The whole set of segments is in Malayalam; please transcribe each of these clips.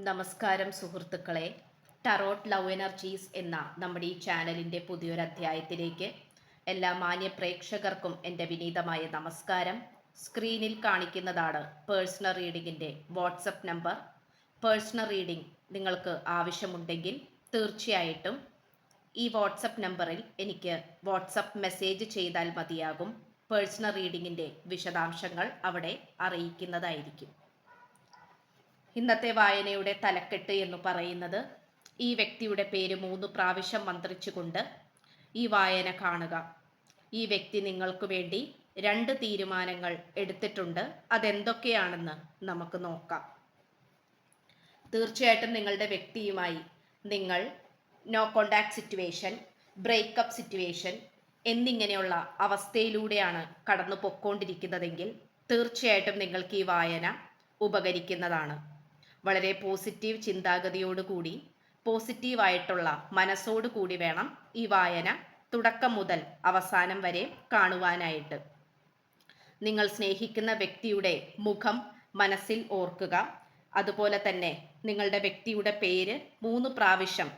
നമസ്കാരം സുഹൃത്തുക്കളെ. ടറോട്ട് ലവ് എനർജീസ് എന്ന നമ്മുടെ ഈ ചാനലിൻ്റെ പുതിയൊരു അധ്യായത്തിലേക്ക് എല്ലാ മാന്യ പ്രേക്ഷകർക്കും എൻ്റെ വിനീതമായ നമസ്കാരം. സ്ക്രീനിൽ കാണിക്കുന്നതാണ് പേഴ്സണൽ റീഡിങ്ങിൻ്റെ വാട്സപ്പ് നമ്പർ. പേഴ്സണൽ റീഡിംഗ് നിങ്ങൾക്ക് ആവശ്യമുണ്ടെങ്കിൽ തീർച്ചയായിട്ടും ഈ വാട്സപ്പ് നമ്പറിൽ എനിക്ക് വാട്സപ്പ് മെസ്സേജ് ചെയ്താൽ മതിയാകും. പേഴ്സണൽ റീഡിങ്ങിൻ്റെ വിശദാംശങ്ങൾ അവിടെ അറിയിക്കുന്നതായിരിക്കും. ഇന്നത്തെ വായനയുടെ തലക്കെട്ട് എന്ന് പറയുന്നത് ഈ വ്യക്തിയുടെ പേര് 3 പ്രാവശ്യം മന്ത്രിച്ചുകൊണ്ട് ഈ വായന കാണുക. ഈ വ്യക്തി നിങ്ങൾക്ക് വേണ്ടി 2 തീരുമാനങ്ങൾ എടുത്തിട്ടുണ്ട്. അതെന്തൊക്കെയാണെന്ന് നമുക്ക് നോക്കാം. തീർച്ചയായിട്ടും നിങ്ങളുടെ വ്യക്തിയുമായി നിങ്ങൾ no contact situation, breakup situation എന്നിങ്ങനെയുള്ള അവസ്ഥയിലൂടെയാണ് കടന്നു പൊയ്ക്കൊണ്ടിരിക്കുന്നതെങ്കിൽ തീർച്ചയായിട്ടും നിങ്ങൾക്ക് ഈ വായന ഉപകരിക്കുന്നതാണ്. വളരെ പോസിറ്റീവ് ചിന്താഗതിയോടുകൂടി പോസിറ്റീവായിട്ടുള്ള മനസ്സോടുകൂടി വേണം ഈ വായന തുടക്കം മുതൽ അവസാനം വരെ കാണുവാനായിട്ട്. നിങ്ങൾ സ്നേഹിക്കുന്ന വ്യക്തിയുടെ മുഖം മനസ്സിൽ ഓർക്കുക. അതുപോലെ തന്നെ നിങ്ങളുടെ വ്യക്തിയുടെ പേര് 3 പ്രാവശ്യം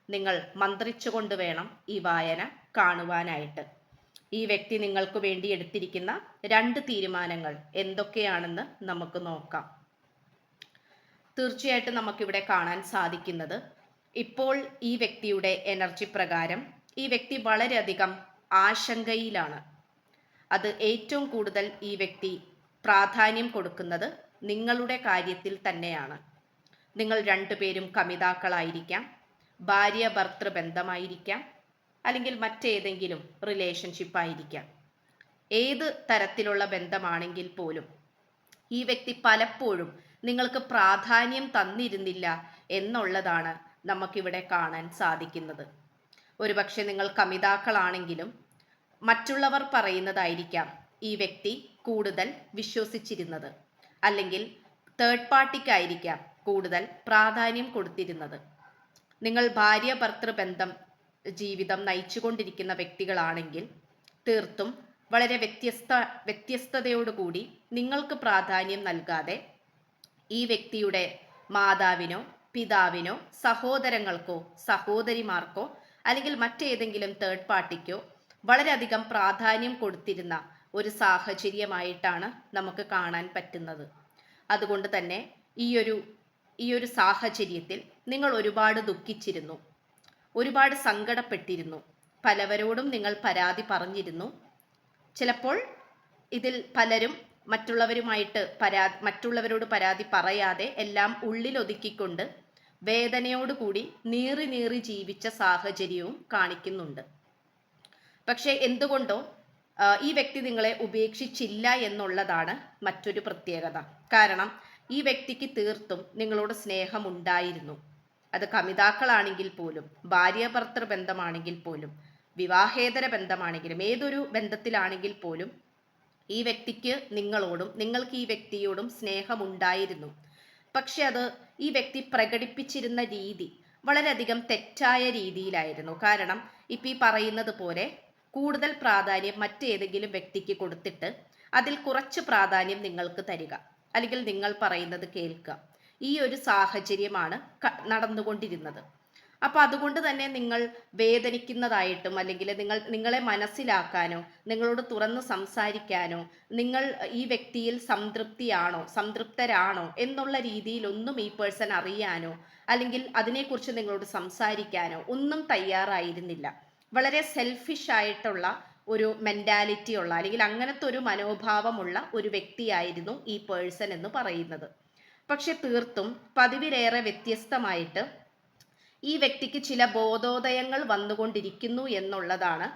നിങ്ങൾ മന്ത്രിച്ചുകൊണ്ട് വേണം ഈ വായന കാണുവാനായിട്ട്. ഈ വ്യക്തി നിങ്ങൾക്ക് വേണ്ടി എടുത്തിരിക്കുന്ന 2 തീരുമാനങ്ങൾ എന്തൊക്കെയാണെന്ന് നമുക്ക് നോക്കാം. തീർച്ചയായിട്ടും നമുക്കിവിടെ കാണാൻ സാധിക്കുന്നത്, ഇപ്പോൾ ഈ വ്യക്തിയുടെ എനർജി പ്രകാരം ഈ വ്യക്തി വളരെയധികം ആശങ്കയിലാണ്. അത് ഏറ്റവും കൂടുതൽ ഈ വ്യക്തി പ്രാധാന്യം കൊടുക്കുന്നത് നിങ്ങളുടെ കാര്യത്തിൽ തന്നെയാണ്. നിങ്ങൾ 2 പേരും കമിതാക്കളായിരിക്കാം, ഭാര്യ ഭർത്തൃ ബന്ധമായിരിക്കാം, അല്ലെങ്കിൽ മറ്റേതെങ്കിലും റിലേഷൻഷിപ്പ് ആയിരിക്കാം. ഏത് തരത്തിലുള്ള ബന്ധമാണെങ്കിൽ പോലും ഈ വ്യക്തി പലപ്പോഴും നിങ്ങൾക്ക് പ്രാധാന്യം തന്നിരുന്നില്ല എന്നുള്ളതാണ് നമുക്കിവിടെ കാണാൻ സാധിക്കുന്നത്. ഒരുപക്ഷെ നിങ്ങൾ കമിതാക്കളാണെങ്കിലും മറ്റുള്ളവർ പറയുന്നതായിരിക്കാം ഈ വ്യക്തി കൂടുതൽ വിശ്വസിച്ചിരുന്നത്, അല്ലെങ്കിൽ തേർഡ് പാർട്ടിക്കായിരിക്കാം കൂടുതൽ പ്രാധാന്യം കൊടുത്തിരുന്നത്. നിങ്ങൾ ഭാര്യ ഭർത്തൃ ബന്ധം ജീവിതം നയിച്ചുകൊണ്ടിരിക്കുന്ന വ്യക്തികളാണെങ്കിൽ തീർത്തും വളരെ വ്യത്യസ്തതയോടുകൂടി നിങ്ങൾക്ക് പ്രാധാന്യം നൽകാതെ ഈ വ്യക്തിയുടെ മാതാവിനോ പിതാവിനോ സഹോദരങ്ങൾക്കോ സഹോദരിമാർക്കോ അല്ലെങ്കിൽ മറ്റേതെങ്കിലും തേർഡ് പാർട്ടിക്കോ വളരെയധികം പ്രാധാന്യം കൊടുത്തിരുന്ന ഒരു സാഹചര്യമായിട്ടാണ് നമുക്ക് കാണാൻ പറ്റുന്നത്. അതുകൊണ്ട് തന്നെ ഈ ഒരു സാഹചര്യത്തിൽ നിങ്ങൾ ഒരുപാട് ദുഃഖിച്ചിരുന്നു, ഒരുപാട് സങ്കടപ്പെട്ടിരുന്നു, പലവരോടും നിങ്ങൾ പരാതി പറഞ്ഞിരുന്നു. ചിലപ്പോൾ ഇതിൽ പലരും മറ്റുള്ളവരോട് പരാതി പറയാതെ എല്ലാം ഉള്ളിലൊതുക്കിക്കൊണ്ട് വേദനയോടുകൂടി നീറി ജീവിച്ച സാഹചര്യവും കാണിക്കുന്നുണ്ട്. പക്ഷേ എന്തുകൊണ്ടോ ഈ വ്യക്തി നിങ്ങളെ ഉപേക്ഷിച്ചില്ല എന്നുള്ളതാണ് മറ്റൊരു പ്രത്യേകത. കാരണം ഈ വ്യക്തിക്ക് തീർത്തും നിങ്ങളോട് സ്നേഹമുണ്ടായിരുന്നു. അത് കമിതാക്കളാണെങ്കിൽ പോലും, ഭാര്യ ഭർത്തൃ ബന്ധമാണെങ്കിൽ പോലും, വിവാഹേതര ബന്ധമാണെങ്കിലും, ഏതൊരു ബന്ധത്തിലാണെങ്കിൽ പോലും ഈ വ്യക്തിക്ക് നിങ്ങളോടും നിങ്ങൾക്ക് ഈ വ്യക്തിയോടും സ്നേഹമുണ്ടായിരുന്നു. പക്ഷെ അത് ഈ വ്യക്തി പ്രകടിപ്പിച്ചിരുന്ന രീതി വളരെയധികം തെറ്റായ രീതിയിലായിരുന്നു. കാരണം ഇപ്പം ഈ പറയുന്നത് പോലെ കൂടുതൽ പ്രാധാന്യം മറ്റേതെങ്കിലും വ്യക്തിക്ക് കൊടുത്തിട്ട് അതിൽ കുറച്ച് പ്രാധാന്യം നിങ്ങൾക്ക് തരിക, അല്ലെങ്കിൽ നിങ്ങൾ പറയുന്നത് കേൾക്കുക, ഈ ഒരു സാഹചര്യമാണ് നടന്നുകൊണ്ടിരുന്നത്. അപ്പോൾ അതുകൊണ്ട് തന്നെ നിങ്ങൾ വേദനിക്കുന്നതായിട്ടും, അല്ലെങ്കിൽ നിങ്ങളെ മനസ്സിലാക്കാനോ നിങ്ങളോട് തുറന്ന് സംസാരിക്കാനോ, നിങ്ങൾ ഈ വ്യക്തിയിൽ സംതൃപ്തരാണോ എന്നുള്ള രീതിയിലൊന്നും ഈ പേഴ്സൺ അറിയാനോ അല്ലെങ്കിൽ അതിനെക്കുറിച്ച് നിങ്ങളോട് സംസാരിക്കാനോ ഒന്നും തയ്യാറായിരുന്നില്ല. വളരെ സെൽഫിഷ് ആയിട്ടുള്ള ഒരു മെൻറ്റാലിറ്റി ഉള്ള, അല്ലെങ്കിൽ അങ്ങനത്തെ ഒരു മനോഭാവമുള്ള ഒരു വ്യക്തിയായിരുന്നു ഈ പേഴ്സൺ എന്ന് പറയുന്നത്. പക്ഷെ തീർത്തും പതിവിലേറെ വ്യത്യസ്തമായിട്ട് ഈ വ്യക്തിക്ക് ചില ബോധോദയങ്ങൾ വന്നുകൊണ്ടിരിക്കുന്നു എന്നുള്ളതാണ്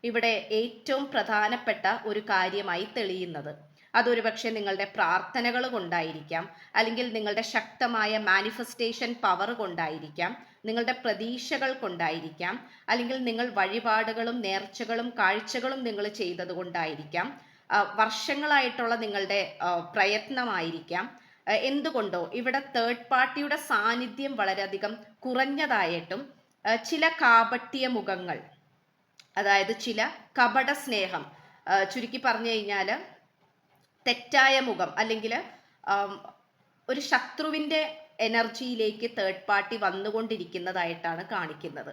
ഇവിടെ ഏറ്റവും പ്രധാനപ്പെട്ട ഒരു കാര്യമായി തെളിയുന്നത്. അതൊരു പക്ഷേ നിങ്ങളുടെ പ്രാർത്ഥനകൾ കൊണ്ടായിരിക്കാം, അല്ലെങ്കിൽ നിങ്ങളുടെ ശക്തമായ മാനിഫെസ്റ്റേഷൻ പവർ കൊണ്ടായിരിക്കാം, നിങ്ങളുടെ പ്രതീക്ഷകൾ കൊണ്ടായിരിക്കാം, അല്ലെങ്കിൽ നിങ്ങൾ വഴിപാടുകളും നേർച്ചകളും കാഴ്ചകളും നിങ്ങൾ ചെയ്തത് കൊണ്ടായിരിക്കാം, വർഷങ്ങളായിട്ടുള്ള നിങ്ങളുടെ പ്രയത്നമായിരിക്കാം. എന്തുകൊണ്ടോ ഇവിടെ തേർഡ് പാർട്ടിയുടെ സാന്നിധ്യം വളരെയധികം കുറഞ്ഞതായിട്ടും ചില കാപട്യ മുഖങ്ങൾ, അതായത് ചില കപട സ്നേഹം, ചുരുക്കി പറഞ്ഞു കഴിഞ്ഞാൽ തെറ്റായ മുഖം, അല്ലെങ്കിൽ ഒരു ശത്രുവിൻ്റെ എനർജിയിലേക്ക് തേർഡ് പാർട്ടി വന്നുകൊണ്ടിരിക്കുന്നതായിട്ടാണ് കാണിക്കുന്നത്.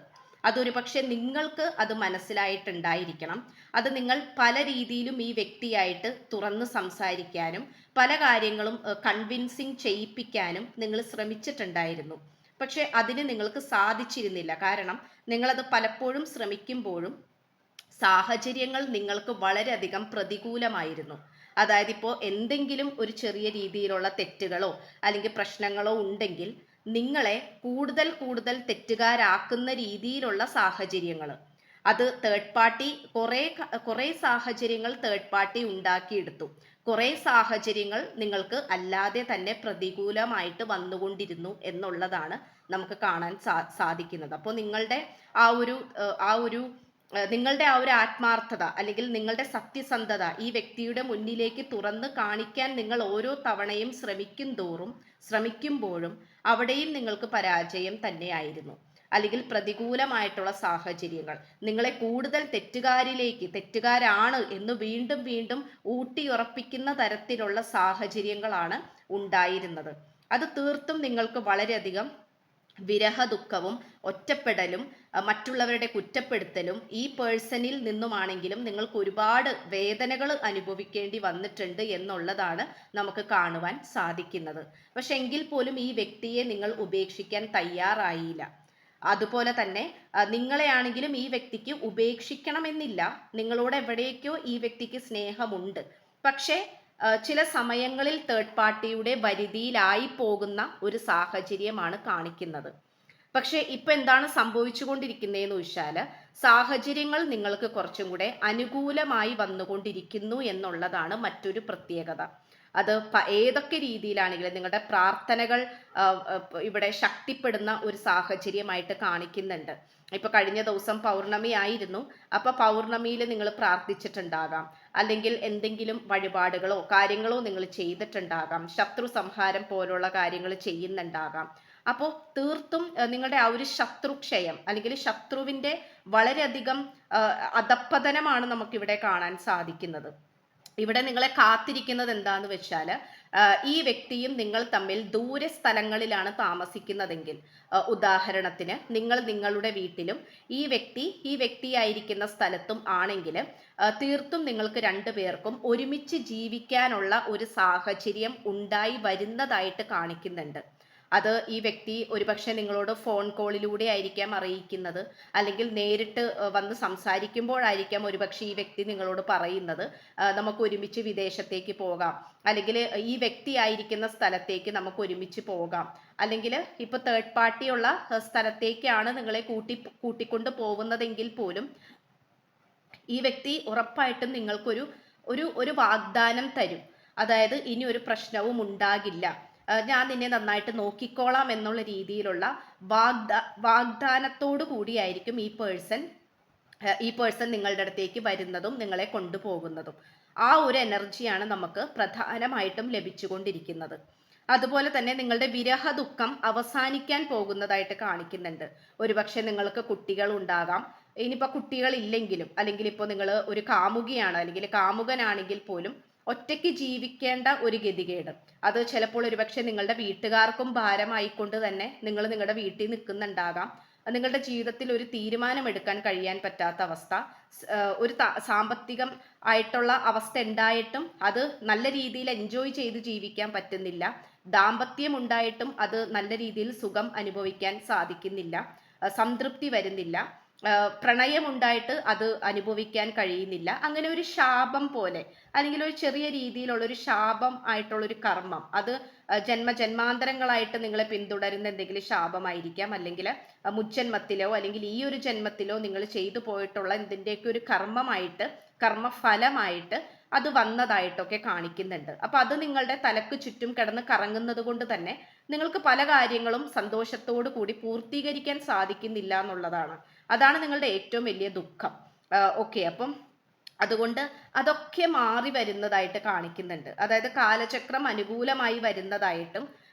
അതൊരു പക്ഷെ നിങ്ങൾക്ക് അത് മനസ്സിലായിട്ടുണ്ടായിരിക്കണം. അത് നിങ്ങൾ പല രീതിയിലും ഈ വ്യക്തിയായിട്ട് തുറന്ന് സംസാരിക്കാനും പല കാര്യങ്ങളും കൺവിൻസിങ് ചെയ്യിപ്പിക്കാനും നിങ്ങൾ ശ്രമിച്ചിട്ടുണ്ടായിരുന്നു. പക്ഷെ അതിന് നിങ്ങൾക്ക് സാധിച്ചിരുന്നില്ല. കാരണം നിങ്ങളത് പലപ്പോഴും ശ്രമിക്കുമ്പോഴും സാഹചര്യങ്ങൾ നിങ്ങൾക്ക് വളരെയധികം പ്രതികൂലമായിരുന്നു. അതായത് ഇപ്പോൾ എന്തെങ്കിലും ഒരു ചെറിയ രീതിയിലുള്ള തെറ്റുകളോ അല്ലെങ്കിൽ പ്രശ്നങ്ങളോ ഉണ്ടെങ്കിൽ നിങ്ങളെ കൂടുതൽ കൂടുതൽ തെറ്റുകാരാക്കുന്ന രീതിയിലുള്ള സാഹചര്യങ്ങൾ, അത് തേർഡ് പാർട്ടി കുറേ സാഹചര്യങ്ങൾ തേർഡ് പാർട്ടി ഉണ്ടാക്കിയെടുത്തു. കുറേ സാഹചര്യങ്ങൾ നിങ്ങൾക്ക് അല്ലാതെ തന്നെ പ്രതികൂലമായിട്ട് വന്നുകൊണ്ടിരുന്നു എന്നുള്ളതാണ് നമുക്ക് കാണാൻ സാധിക്കുന്നത്. അപ്പോൾ നിങ്ങളുടെ ആ ഒരു നിങ്ങളുടെ ആ ഒരു ആത്മാർത്ഥത അല്ലെങ്കിൽ നിങ്ങളുടെ സത്യസന്ധത ഈ വ്യക്തിയുടെ മുന്നിലേക്ക് തുറന്ന് കാണിക്കാൻ നിങ്ങൾ ഓരോ തവണയും ശ്രമിക്കുമ്പോഴും അവിടെയും നിങ്ങൾക്ക് പരാജയം തന്നെയായിരുന്നു. അല്ലെങ്കിൽ പ്രതികൂലമായിട്ടുള്ള സാഹചര്യങ്ങൾ നിങ്ങളെ കൂടുതൽ തെറ്റുകാരാണ് എന്ന് വീണ്ടും വീണ്ടും ഊട്ടിയുറപ്പിക്കുന്ന തരത്തിലുള്ള സാഹചര്യങ്ങളാണ് ഉണ്ടായിരുന്നത്. അത് തീർത്തും നിങ്ങൾക്ക് വളരെയധികം വിരഹ ദുഃഖവും ഒറ്റപ്പെടലും മറ്റുള്ളവരുടെ കുറ്റപ്പെടുത്തലും ഈ പേഴ്സണിൽ നിന്നുമാണെങ്കിലും നിങ്ങൾക്ക് ഒരുപാട് വേദനകൾ അനുഭവിക്കേണ്ടി വന്നിട്ടുണ്ട് എന്നുള്ളതാണ് നമുക്ക് കാണുവാൻ സാധിക്കുന്നത്. പക്ഷെ എങ്കിൽ പോലും ഈ വ്യക്തിയെ നിങ്ങൾ ഉപേക്ഷിക്കാൻ തയ്യാറായില്ല. അതുപോലെ തന്നെ നിങ്ങളെയാണെങ്കിലും ഈ വ്യക്തിക്ക് ഉപേക്ഷിക്കണമെന്നില്ല. നിങ്ങളോട് എവിടേക്കോ ഈ വ്യക്തിക്ക് സ്നേഹമുണ്ട്. പക്ഷേ ചില സമയങ്ങളിൽ തേർഡ് പാർട്ടിയുടെ പരിധിയിലായി പോകുന്ന ഒരു സാഹചര്യമാണ് കാണിക്കുന്നത്. പക്ഷെ ഇപ്പൊ എന്താണ് സംഭവിച്ചുകൊണ്ടിരിക്കുന്നതെന്ന് വെച്ചാൽ സാഹചര്യങ്ങൾ നിങ്ങൾക്ക് കുറച്ചും കൂടെ അനുകൂലമായി വന്നുകൊണ്ടിരിക്കുന്നു എന്നുള്ളതാണ് മറ്റൊരു പ്രത്യേകത. അത് ഏതൊക്കെ രീതിയിലാണെങ്കിലും നിങ്ങളുടെ പ്രാർത്ഥനകൾ ഇവിടെ ശക്തിപ്പെടുന്ന ഒരു സാഹചര്യമായിട്ട് കാണിക്കുന്നുണ്ട്. ഇപ്പൊ കഴിഞ്ഞ ദിവസം പൗർണമി ആയിരുന്നു. അപ്പൊ പൗർണമിയിൽ നിങ്ങൾ പ്രാർത്ഥിച്ചിട്ടുണ്ടാകാം, അല്ലെങ്കിൽ എന്തെങ്കിലും വഴിപാടുകളോ കാര്യങ്ങളോ നിങ്ങൾ ചെയ്തിട്ടുണ്ടാകാം, ശത്രു സംഹാരം പോലുള്ള കാര്യങ്ങൾ ചെയ്യുന്നുണ്ടാകാം. അപ്പോൾ തീർത്തും നിങ്ങളുടെ ആ ഒരു ശത്രുക്ഷയം അല്ലെങ്കിൽ ശത്രുവിന്റെ വളരെയധികം അധപ്പതനമാണ് നമുക്കിവിടെ കാണാൻ സാധിക്കുന്നത്. ഇവിടെ നിങ്ങളെ കാത്തിരിക്കുന്നത് എന്താന്ന് വെച്ചാൽ ഈ വ്യക്തിയും നിങ്ങൾ തമ്മിൽ ദൂരെ സ്ഥലങ്ങളിലാണ് താമസിക്കുന്നതെങ്കിൽ, ഉദാഹരണത്തിന് നിങ്ങൾ നിങ്ങളുടെ വീട്ടിലും ഈ വ്യക്തിയായിരിക്കുന്ന സ്ഥലത്തും ആണെങ്കിൽ തീർത്തും നിങ്ങൾക്ക് രണ്ടുപേർക്കും ഒരുമിച്ച് ജീവിക്കാനുള്ള ഒരു സാഹചര്യം ഉണ്ടായി വരുന്നതായിട്ട് കാണിക്കുന്നുണ്ട്. അത് ഈ വ്യക്തി ഒരുപക്ഷെ നിങ്ങളോട് ഫോൺ കോളിലൂടെ ആയിരിക്കാം അറിയിക്കുന്നത്, അല്ലെങ്കിൽ നേരിട്ട് വന്ന് സംസാരിക്കുമ്പോഴായിരിക്കാം ഒരുപക്ഷെ ഈ വ്യക്തി നിങ്ങളോട് പറയുന്നത് നമുക്ക് ഒരുമിച്ച് വിദേശത്തേക്ക് പോകാം, അല്ലെങ്കിൽ ഈ വ്യക്തി ആയിരിക്കുന്ന സ്ഥലത്തേക്ക് നമുക്ക് ഒരുമിച്ച് പോകാം, അല്ലെങ്കിൽ ഇപ്പൊ തേർഡ് പാർട്ടിയുള്ള സ്ഥലത്തേക്കാണ് നിങ്ങളെ കൂട്ടിക്കൊണ്ട് പോകുന്നതെങ്കിൽ പോലും ഈ വ്യക്തി ഉറപ്പായിട്ടും നിങ്ങൾക്കൊരു ഒരു വാഗ്ദാനം തരും. അതായത് ഇനി ഒരു പ്രശ്നവും ഉണ്ടാകില്ല, ഞാൻ നിന്നെ നന്നായിട്ട് നോക്കിക്കോളാം എന്നുള്ള രീതിയിലുള്ള വാഗ്ദാനത്തോടു കൂടിയായിരിക്കും ഈ പേഴ്സൺ നിങ്ങളുടെ അടുത്തേക്ക് വരുന്നതും നിങ്ങളെ കൊണ്ടുപോകുന്നതും. ആ ഒരു എനർജിയാണ് നമുക്ക് പ്രധാനമായിട്ടും ലഭിച്ചുകൊണ്ടിരിക്കുന്നത്. അതുപോലെ തന്നെ നിങ്ങളുടെ വിരഹ ദുഃഖം അവസാനിക്കാൻ പോകുന്നതായിട്ട് കാണിക്കുന്നുണ്ട്. ഒരുപക്ഷെ നിങ്ങൾക്ക് കുട്ടികൾ ഉണ്ടാകാം. ഇനിയിപ്പോൾ കുട്ടികൾ ഇല്ലെങ്കിലും, അല്ലെങ്കിൽ ഇപ്പോൾ നിങ്ങൾ ഒരു കാമുകിയാണ് അല്ലെങ്കിൽ കാമുകനാണെങ്കിൽ പോലും ഒറ്റയ്ക്ക് ജീവിക്കേണ്ട ഒരു ഗതികേട്, അത് ചിലപ്പോൾ ഒരുപക്ഷെ നിങ്ങളുടെ വീട്ടുകാർക്കും ഭാരമായിക്കൊണ്ട് തന്നെ നിങ്ങൾ നിങ്ങളുടെ വീട്ടിൽ നിൽക്കുന്നുണ്ടാകാം. നിങ്ങളുടെ ജീവിതത്തിൽ ഒരു തീരുമാനം എടുക്കാൻ കഴിയാൻ പറ്റാത്ത അവസ്ഥ, ഒരു സാമ്പത്തികം ആയിട്ടുള്ള അവസ്ഥ ഉണ്ടായിട്ടും അത് നല്ല രീതിയിൽ എൻജോയ് ചെയ്ത് ജീവിക്കാൻ പറ്റുന്നില്ല. ദാമ്പത്യം ഉണ്ടായിട്ടും അത് നല്ല രീതിയിൽ സുഖം അനുഭവിക്കാൻ സാധിക്കുന്നില്ല, സംതൃപ്തി വരുന്നില്ല. പ്രണയമുണ്ടായിട്ട് അത് അനുഭവിക്കാൻ കഴിയുന്നില്ല. അങ്ങനെ ഒരു ശാപം പോലെ, അല്ലെങ്കിൽ ഒരു ചെറിയ രീതിയിലുള്ള ഒരു ശാപം ആയിട്ടുള്ള ഒരു കർമ്മം, അത് ജന്മാന്തരങ്ങളായിട്ട് നിങ്ങളെ പിന്തുടരുന്ന എന്തെങ്കിലും ശാപമായിരിക്കാം, അല്ലെങ്കിൽ മുജ്ജന്മത്തിലോ അല്ലെങ്കിൽ ഈ ഒരു ജന്മത്തിലോ നിങ്ങൾ ചെയ്തു പോയിട്ടുള്ള എന്തിൻ്റെയൊക്കെ ഒരു കർമ്മഫലമായിട്ട് അത് വന്നതായിട്ടൊക്കെ കാണിക്കുന്നുണ്ട്. അപ്പൊ അത് നിങ്ങളുടെ തലക്ക് ചുറ്റും കിടന്ന് കറങ്ങുന്നത് കൊണ്ട് തന്നെ നിങ്ങൾക്ക് പല കാര്യങ്ങളും സന്തോഷത്തോടു കൂടി പൂർത്തീകരിക്കാൻ സാധിക്കുന്നില്ല എന്നുള്ളതാണ്. അതാണ് നിങ്ങളുടെ ഏറ്റവും വലിയ ദുഃഖം. ഓക്കെ, അപ്പം അതുകൊണ്ട് അതൊക്കെ മാറി വരുന്നതായിട്ട് കാണിക്കുന്നുണ്ട്. അതായത് കാലചക്രം അനുകൂലമായി വരുന്നതായിട്ടും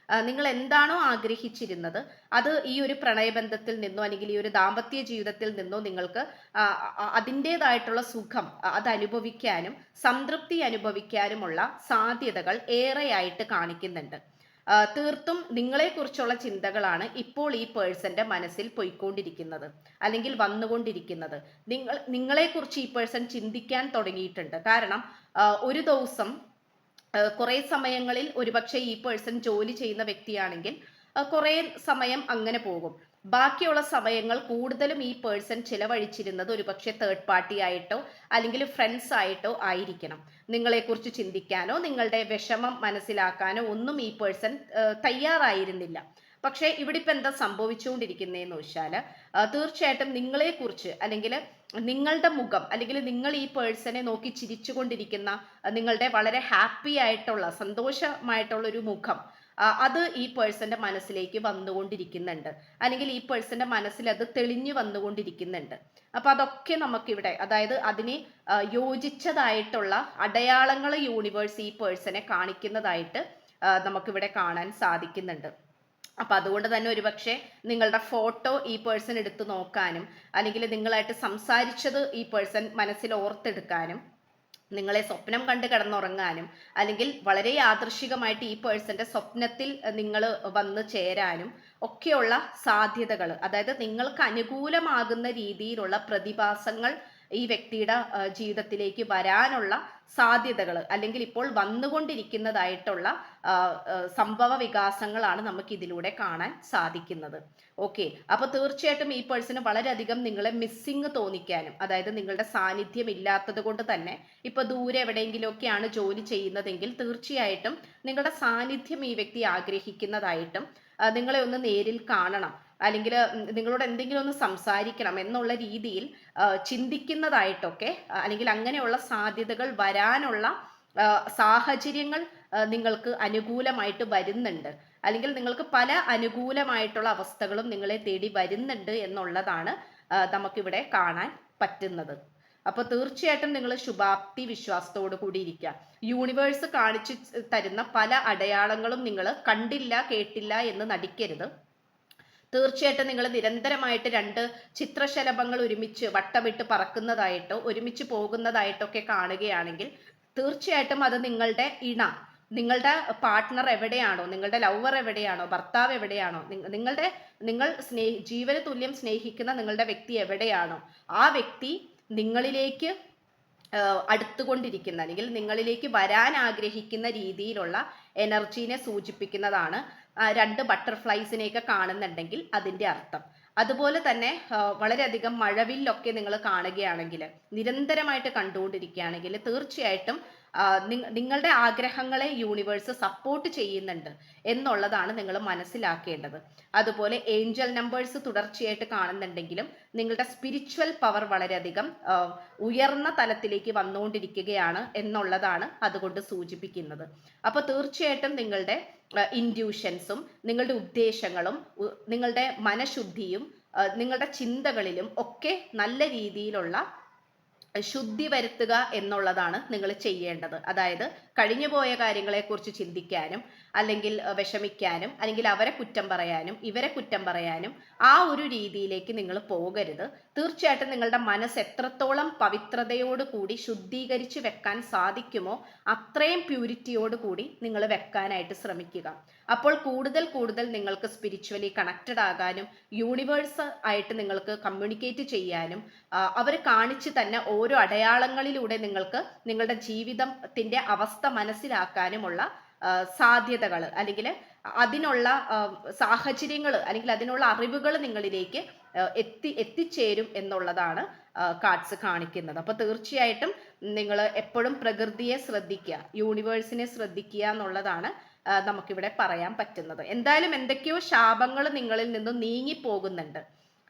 നിങ്ങൾ എന്താണോ ആഗ്രഹിച്ചിരുന്നത് അത് ഈ ഒരു പ്രണയബന്ധത്തിൽ നിന്നോ അല്ലെങ്കിൽ ഈ ഒരു ദാമ്പത്യ ജീവിതത്തിൽ നിന്നോ നിങ്ങൾക്ക് അതിൻ്റെതായിട്ടുള്ള സുഖം അത് അനുഭവിക്കാനും സംതൃപ്തി അനുഭവിക്കാനുമുള്ള സാധ്യതകൾ ഏറെയായിട്ട് കാണിക്കുന്നുണ്ട്. തീർത്തും നിങ്ങളെക്കുറിച്ചുള്ള ചിന്തകളാണ് ഇപ്പോൾ ഈ പേഴ്സന്റെ മനസ്സിൽ പോയിക്കൊണ്ടിരിക്കുന്നത്, അല്ലെങ്കിൽ വന്നുകൊണ്ടിരിക്കുന്നത്. നിങ്ങളെക്കുറിച്ച് ഈ പേഴ്സൺ ചിന്തിക്കാൻ തുടങ്ങിയിട്ടുണ്ട്. കാരണം ഒരു ദിവസം കുറേ സമയങ്ങളിൽ ഒരുപക്ഷെ ഈ പേഴ്സൺ ജോലി ചെയ്യുന്ന വ്യക്തിയാണെങ്കിൽ കുറേ സമയം അങ്ങനെ പോകും. ബാക്കിയുള്ള സമയങ്ങൾ കൂടുതലും ഈ പേഴ്സൺ ചിലവഴിച്ചിരുന്നത് ഒരുപക്ഷെ തേർഡ് പാർട്ടി ആയിട്ടോ അല്ലെങ്കിൽ ഫ്രണ്ട്സ് ആയിട്ടോ ആയിരിക്കണം. നിങ്ങളെക്കുറിച്ച് ചിന്തിക്കാനോ നിങ്ങളുടെ വിഷമം മനസ്സിലാക്കാനോ ഒന്നും ഈ പേഴ്സൺ തയ്യാറായിരുന്നില്ല. പക്ഷേ ഇവിടെ ഇപ്പം എന്താ സംഭവിച്ചുകൊണ്ടിരിക്കുന്നതെന്ന് വെച്ചാൽ തീർച്ചയായിട്ടും നിങ്ങളെക്കുറിച്ച് അല്ലെങ്കിൽ നിങ്ങളുടെ മുഖം അല്ലെങ്കിൽ നിങ്ങൾ ഈ പേഴ്സണെ നോക്കി ചിരിച്ചുകൊണ്ടിരിക്കുന്ന നിങ്ങളുടെ വളരെ ഹാപ്പി ആയിട്ടുള്ള സന്തോഷമായിട്ടുള്ള ഒരു മുഖം അത് ഈ പേഴ്സന്റെ മനസ്സിലേക്ക് വന്നുകൊണ്ടിരിക്കുന്നുണ്ട്, അല്ലെങ്കിൽ ഈ പേഴ്സന്റെ മനസ്സിൽ അത് തെളിഞ്ഞു വന്നുകൊണ്ടിരിക്കുന്നുണ്ട്. അപ്പൊ അതൊക്കെ നമുക്കിവിടെ, അതായത് അതിന് യോജിച്ചതായിട്ടുള്ള അടയാളങ്ങൾ യൂണിവേഴ്സ് ഈ പേഴ്സണെ കാണിക്കുന്നതായിട്ട് നമുക്കിവിടെ കാണാൻ സാധിക്കുന്നുണ്ട്. അപ്പൊ അതുകൊണ്ട് തന്നെ ഒരുപക്ഷെ നിങ്ങളുടെ ഫോട്ടോ ഈ പേഴ്സൺ എടുത്തു നോക്കാനും അല്ലെങ്കിൽ നിങ്ങളായിട്ട് സംസാരിച്ചത് ഈ പേഴ്സൺ മനസ്സിൽ ഓർത്തെടുക്കാനും നിങ്ങളെ സ്വപ്നം കണ്ട് കിടന്നുറങ്ങാനും അല്ലെങ്കിൽ വളരെ യാദൃശികമായിട്ട് ഈ പേഴ്സന്റെ സ്വപ്നത്തിൽ നിങ്ങൾ വന്ന് ചേരാനും ഒക്കെയുള്ള സാധ്യതകൾ, അതായത് നിങ്ങൾക്ക് അനുകൂലമാകുന്ന രീതിയിലുള്ള പ്രതിഭാസങ്ങൾ ഈ വ്യക്തിയുടെ ജീവിതത്തിലേക്ക് വരാനുള്ള സാധ്യതകൾ അല്ലെങ്കിൽ ഇപ്പോൾ വന്നുകൊണ്ടിരിക്കുന്നതായിട്ടുള്ള സംഭവ വികാസങ്ങളാണ് നമുക്ക് ഇതിലൂടെ കാണാൻ സാധിക്കുന്നത്. ഓക്കെ, അപ്പൊ തീർച്ചയായിട്ടും ഈ പേഴ്സണ് വളരെയധികം നിങ്ങളെ മിസ്സിങ് തോന്നിക്കാനും, അതായത് നിങ്ങളുടെ സാന്നിധ്യം ഇല്ലാത്തത് കൊണ്ട് തന്നെ ഇപ്പൊ ദൂരെ എവിടെയെങ്കിലുമൊക്കെയാണ് ജോലി ചെയ്യുന്നതെങ്കിൽ തീർച്ചയായിട്ടും നിങ്ങളുടെ സാന്നിധ്യം ഈ വ്യക്തി ആഗ്രഹിക്കുന്നതായിട്ടും നിങ്ങളെ ഒന്ന് നേരിൽ കാണണം അല്ലെങ്കിൽ നിങ്ങളോട് എന്തെങ്കിലും ഒന്ന് സംസാരിക്കണം എന്നുള്ള രീതിയിൽ ചിന്തിക്കുന്നതായിട്ടൊക്കെ അല്ലെങ്കിൽ അങ്ങനെയുള്ള സാധ്യതകൾ വരാനുള്ള സാഹചര്യങ്ങൾ നിങ്ങൾക്ക് അനുകൂലമായിട്ട് വരുന്നുണ്ട്, അല്ലെങ്കിൽ നിങ്ങൾക്ക് പല അനുകൂലമായിട്ടുള്ള അവസ്ഥകളും നിങ്ങളെ തേടി വരുന്നുണ്ട് എന്നുള്ളതാണ് നമുക്കിവിടെ കാണാൻ പറ്റുന്നത്. അപ്പോൾ തീർച്ചയായിട്ടും നിങ്ങൾ ശുഭാപ്തി വിശ്വാസത്തോടു കൂടി ഇരിക്കുക. യൂണിവേഴ്സ് കാണിച്ചു തരുന്ന പല അടയാളങ്ങളും നിങ്ങൾ കണ്ടില്ല കേട്ടില്ല എന്ന് നടിക്കരുത്. തീർച്ചയായിട്ടും നിങ്ങൾ നിരന്തരമായിട്ട് രണ്ട് ചിത്രശലഭങ്ങൾ ഒരുമിച്ച് വട്ടമിട്ട് പറക്കുന്നതായിട്ടോ ഒരുമിച്ച് പോകുന്നതായിട്ടോ ഒക്കെ കാണുകയാണെങ്കിൽ തീർച്ചയായിട്ടും അത് നിങ്ങളുടെ നിങ്ങളുടെ പാർട്ട്ണർ എവിടെയാണോ, നിങ്ങളുടെ ലവർ എവിടെയാണോ, ഭർത്താവ് എവിടെയാണോ, നിങ്ങൾ ജീവന തുല്യം സ്നേഹിക്കുന്ന നിങ്ങളുടെ വ്യക്തി എവിടെയാണോ ആ വ്യക്തി നിങ്ങളിലേക്ക് അടുത്തുകൊണ്ടിരിക്കുന്ന അല്ലെങ്കിൽ നിങ്ങളിലേക്ക് വരാൻ ആഗ്രഹിക്കുന്ന രീതിയിലുള്ള എനർജീനെ സൂചിപ്പിക്കുന്നതാണ് രണ്ട് ബട്ടർഫ്ലൈസിനെയൊക്കെ കാണുന്നുണ്ടെങ്കിൽ അതിൻ്റെ അർത്ഥം. അതുപോലെ തന്നെ വളരെയധികം മഴവില്ലൊക്കെ നിങ്ങൾ കാണുകയാണെങ്കിൽ നിരന്തരമായിട്ട് കണ്ടുകൊണ്ടിരിക്കുകയാണെങ്കിൽ തീർച്ചയായിട്ടും നിങ്ങളുടെ ആഗ്രഹങ്ങളെ യൂണിവേഴ്സ് സപ്പോർട്ട് ചെയ്യുന്നുണ്ട് എന്നുള്ളതാണ് നിങ്ങൾ മനസ്സിലാക്കേണ്ടത്. അതുപോലെ ഏഞ്ചൽ നമ്പേഴ്സ് തുടർച്ചയായിട്ട് കാണുന്നുണ്ടെങ്കിലും നിങ്ങളുടെ സ്പിരിച്വൽ പവർ വളരെയധികം ഉയർന്ന തലത്തിലേക്ക് വന്നുകൊണ്ടിരിക്കുകയാണ് എന്നുള്ളതാണ് അതുകൊണ്ട് സൂചിപ്പിക്കുന്നത്. അപ്പോൾ തീർച്ചയായിട്ടും നിങ്ങളുടെ ഇൻഡ്യൂഷൻസും നിങ്ങളുടെ ഉദ്ദേശങ്ങളും നിങ്ങളുടെ മനഃശുദ്ധിയും നിങ്ങളുടെ ചിന്തകളിലും ഒക്കെ നല്ല രീതിയിലുള്ള ശുദ്ധി വരുത്തുക എന്നുള്ളതാണ് നിങ്ങൾ ചെയ്യേണ്ടത്. അതായത് കഴിഞ്ഞുപോയ കാര്യങ്ങളെക്കുറിച്ച് ചിന്തിക്കാനും അല്ലെങ്കിൽ വിഷമിക്കാനും അല്ലെങ്കിൽ അവരെ കുറ്റം പറയാനും ഇവരെ കുറ്റം പറയാനും ആ ഒരു രീതിയിലേക്ക് നിങ്ങൾ പോകരുത്. തീർച്ചയായിട്ടും നിങ്ങളുടെ മനസ്സ് എത്രത്തോളം പവിത്രതയോട് കൂടി ശുദ്ധീകരിച്ച് വെക്കാൻ സാധിക്കുമോ അത്രയും പ്യൂരിറ്റിയോട് കൂടി നിങ്ങൾ വെക്കാനായിട്ട് ശ്രമിക്കുക. അപ്പോൾ കൂടുതൽ കൂടുതൽ നിങ്ങൾക്ക് സ്പിരിച്വലി കണക്റ്റഡ് ആകാനും യൂണിവേഴ്സ് ആയിട്ട് നിങ്ങൾക്ക് കമ്മ്യൂണിക്കേറ്റ് ചെയ്യാനും അവർ കാണിച്ചു തന്നെ ഓരോ അടയാളങ്ങളിലൂടെ നിങ്ങൾക്ക് നിങ്ങളുടെ ജീവിതത്തിന്റെ അവസ്ഥ മനസ്സിലാക്കാനുമുള്ള സാധ്യതകൾ അല്ലെങ്കിൽ അതിനുള്ള സാഹചര്യങ്ങൾ അല്ലെങ്കിൽ അതിനുള്ള അറിവുകൾ നിങ്ങളിലേക്ക് എത്തിച്ചേരും എന്നുള്ളതാണ് കാർഡ്സ് കാണിക്കുന്നത്. അപ്പോൾ തീർച്ചയായിട്ടും നിങ്ങൾ എപ്പോഴും പ്രകൃതിയെ ശ്രദ്ധിക്കുക, യൂണിവേഴ്സിനെ ശ്രദ്ധിക്കുക എന്നുള്ളതാണ് നമുക്കിവിടെ പറയാൻ പറ്റുന്നത്. എന്തായാലും എന്തൊക്കെയോ ശാപങ്ങൾ നിങ്ങളിൽ നിന്നും നീങ്ങിപ്പോകുന്നുണ്ട്,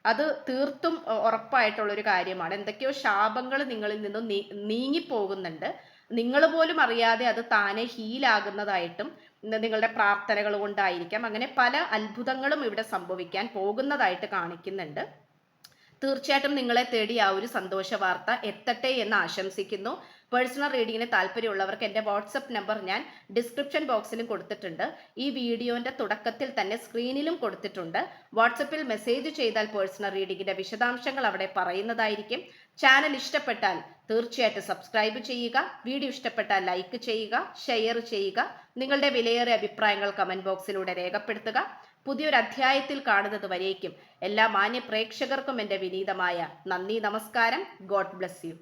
അത് തീർത്തും ഉറപ്പായിട്ടുള്ളൊരു കാര്യമാണ്. എന്തൊക്കെയോ ശാപങ്ങൾ നിങ്ങളിൽ നിന്നും നീങ്ങിപ്പോകുന്നുണ്ട്, നിങ്ങൾ പോലും അറിയാതെ അത് താനെ ഹീലാകുന്നതായിട്ടും നിങ്ങളുടെ പ്രാർത്ഥനകൾ കൊണ്ടായിരിക്കാം. അങ്ങനെ പല അത്ഭുതങ്ങളും ഇവിടെ സംഭവിക്കാൻ പോകുന്നതായിട്ട് കാണിക്കുന്നുണ്ട്. തീർച്ചയായിട്ടും നിങ്ങളെ തേടി ആ ഒരു സന്തോഷ വാർത്ത എത്തട്ടെ എന്ന് ആശംസിക്കുന്നു. പേഴ്സണൽ റീഡിങ്ങിന് താല്പര്യമുള്ളവർക്ക് എൻ്റെ വാട്സപ്പ് നമ്പർ ഞാൻ ഡിസ്ക്രിപ്ഷൻ ബോക്സിലും കൊടുത്തിട്ടുണ്ട്. ഈ വീഡിയോൻ്റെ തുടക്കത്തിൽ തന്നെ സ്ക്രീനിലും കൊടുത്തിട്ടുണ്ട്. വാട്സപ്പിൽ മെസ്സേജ് ചെയ്താൽ പേഴ്സണൽ റീഡിങ്ങിൻ്റെ വിശദാംശങ്ങൾ അവിടെ പറയുന്നതായിരിക്കും. ചാനൽ ഇഷ്ടപ്പെട്ടാൽ തീർച്ചയായിട്ടും സബ്സ്ക്രൈബ് ചെയ്യുക. വീഡിയോ ഇഷ്ടപ്പെട്ടാൽ ലൈക്ക് ചെയ്യുക, ഷെയർ ചെയ്യുക. നിങ്ങളുടെ വിലയേറിയ അഭിപ്രായങ്ങൾ കമൻറ്റ് ബോക്സിലൂടെ രേഖപ്പെടുത്തുക. പുതിയൊരു അധ്യായത്തിൽ കാണുന്നത് വരേക്കും എല്ലാ മാന്യ പ്രേക്ഷകർക്കും എൻ്റെ വിനീതമായ നന്ദി, നമസ്കാരം. God bless you.